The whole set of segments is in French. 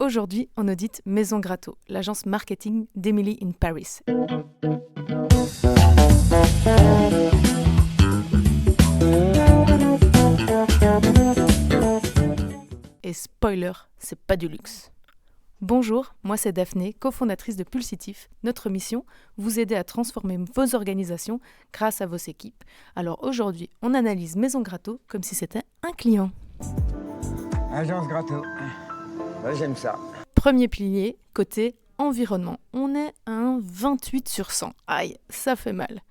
Aujourd'hui, on audite Maison Gratto, l'agence marketing d'Emily in Paris. Et spoiler, c'est pas du luxe. Bonjour, moi c'est Daphné, cofondatrice de Pulsitif. Notre mission, vous aider à transformer vos organisations grâce à vos équipes. Alors aujourd'hui, on analyse Maison Gratto comme si c'était un client. Agence Gratto. Ouais, j'aime ça. Premier pilier, côté environnement. On est à un 28 sur 100. Aïe, ça fait mal.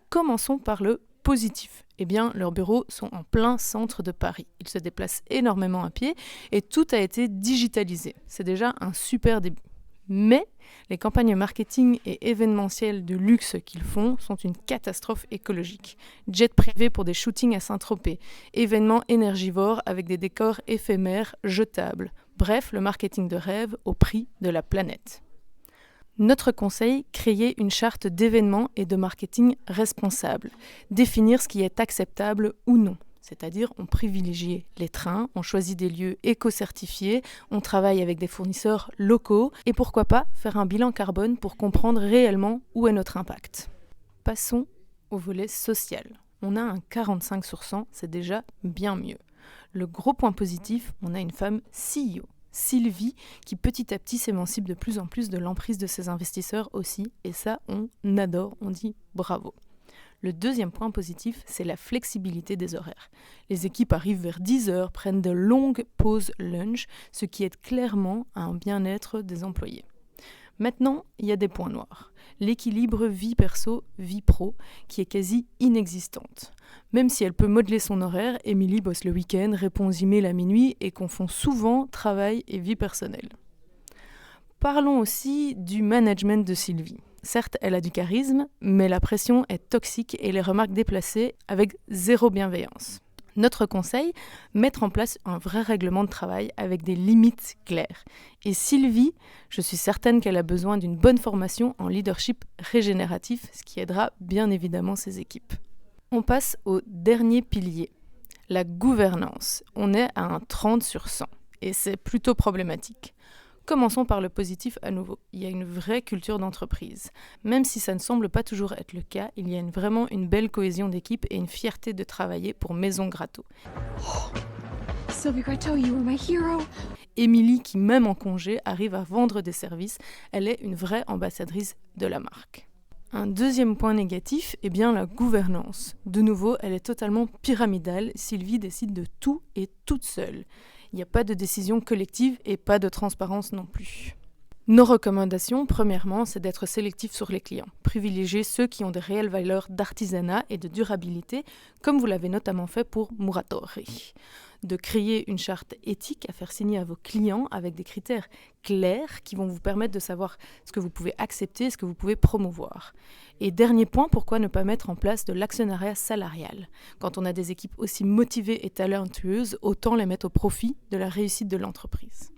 Commençons par le positif. Eh bien, leurs bureaux sont en plein centre de Paris. Ils se déplacent énormément à pied et tout a été digitalisé. C'est déjà un super début. Mais les campagnes marketing et événementielles de luxe qu'ils font sont une catastrophe écologique. Jet privé pour des shootings à Saint-Tropez, événements énergivores avec des décors éphémères jetables. Bref, le marketing de rêve au prix de la planète. Notre conseil, créer une charte d'événements et de marketing responsable. Définir ce qui est acceptable ou non. C'est-à-dire, on privilégie les trains, on choisit des lieux éco-certifiés, on travaille avec des fournisseurs locaux et pourquoi pas faire un bilan carbone pour comprendre réellement où est notre impact. Passons au volet social. On a un 45 sur 100, c'est déjà bien mieux. Le gros point positif, on a une femme CEO. Sylvie, qui petit à petit s'émancipe de plus en plus de l'emprise de ses investisseurs aussi, et ça, on adore, on dit bravo. Le deuxième point positif, c'est la flexibilité des horaires. Les équipes arrivent vers 10h, prennent de longues pauses lunch, ce qui aide clairement à un bien-être des employés. Maintenant, il y a des points noirs. L'équilibre vie perso, vie pro, qui est quasi inexistante. Même si elle peut modeler son horaire, Émilie bosse le week-end, répond aux emails à minuit et confond souvent travail et vie personnelle. Parlons aussi du management de Sylvie. Certes, elle a du charisme, mais la pression est toxique et les remarques déplacées avec zéro bienveillance. Notre conseil, mettre en place un vrai règlement de travail avec des limites claires. Et Sylvie, je suis certaine qu'elle a besoin d'une bonne formation en leadership régénératif, ce qui aidera bien évidemment ses équipes. On passe au dernier pilier, la gouvernance. On est à un 30 sur 100 et c'est plutôt problématique. Commençons par le positif à nouveau. Il y a une vraie culture d'entreprise. Même si ça ne semble pas toujours être le cas, il y a vraiment une belle cohésion d'équipe et une fierté de travailler pour Maison Gratto. Sylvie Gratto, you were my hero. Émilie, qui même en congé, arrive à vendre des services. Elle est une vraie ambassadrice de la marque. Un deuxième point négatif, eh bien la gouvernance. De nouveau, elle est totalement pyramidale. Sylvie décide de tout et toute seule. Il n'y a pas de décision collective et pas de transparence non plus. Nos recommandations, premièrement, c'est d'être sélectif sur les clients. Privilégier ceux qui ont des réelles valeurs d'artisanat et de durabilité, comme vous l'avez notamment fait pour Muratori. De créer une charte éthique à faire signer à vos clients avec des critères clairs qui vont vous permettre de savoir ce que vous pouvez accepter et ce que vous pouvez promouvoir. Et dernier point, pourquoi ne pas mettre en place de l'actionnariat salarial ? Quand on a des équipes aussi motivées et talentueuses, autant les mettre au profit de la réussite de l'entreprise.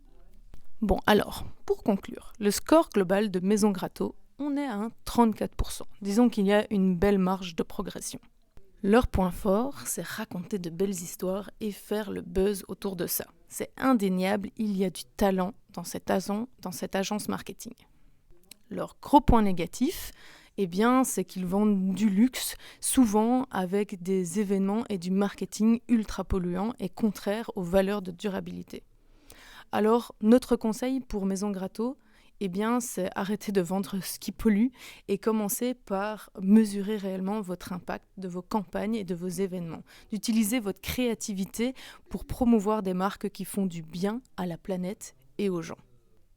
Bon, alors, pour conclure, le score global de Maison Gratto, on est à un 34%. Disons qu'il y a une belle marge de progression. Leur point fort, c'est raconter de belles histoires et faire le buzz autour de ça. C'est indéniable, il y a du talent dans cette agence marketing. Leur gros point négatif, eh bien, c'est qu'ils vendent du luxe, souvent avec des événements et du marketing ultra polluants et contraires aux valeurs de durabilité. Alors, notre conseil pour Maison Gratto, eh bien, c'est arrêter de vendre ce qui pollue et commencer par mesurer réellement votre impact de vos campagnes et de vos événements. D'utiliser votre créativité pour promouvoir des marques qui font du bien à la planète et aux gens.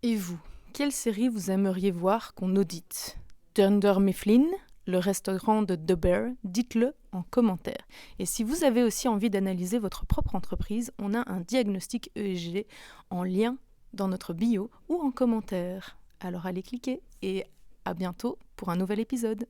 Et vous, quelle série vous aimeriez voir qu'on audite ? Dunder Mifflin, le restaurant de The Bear, dites-le en commentaire. Et si vous avez aussi envie d'analyser votre propre entreprise, on a un diagnostic ESG en lien dans notre bio ou en commentaire. Alors allez cliquer et à bientôt pour un nouvel épisode.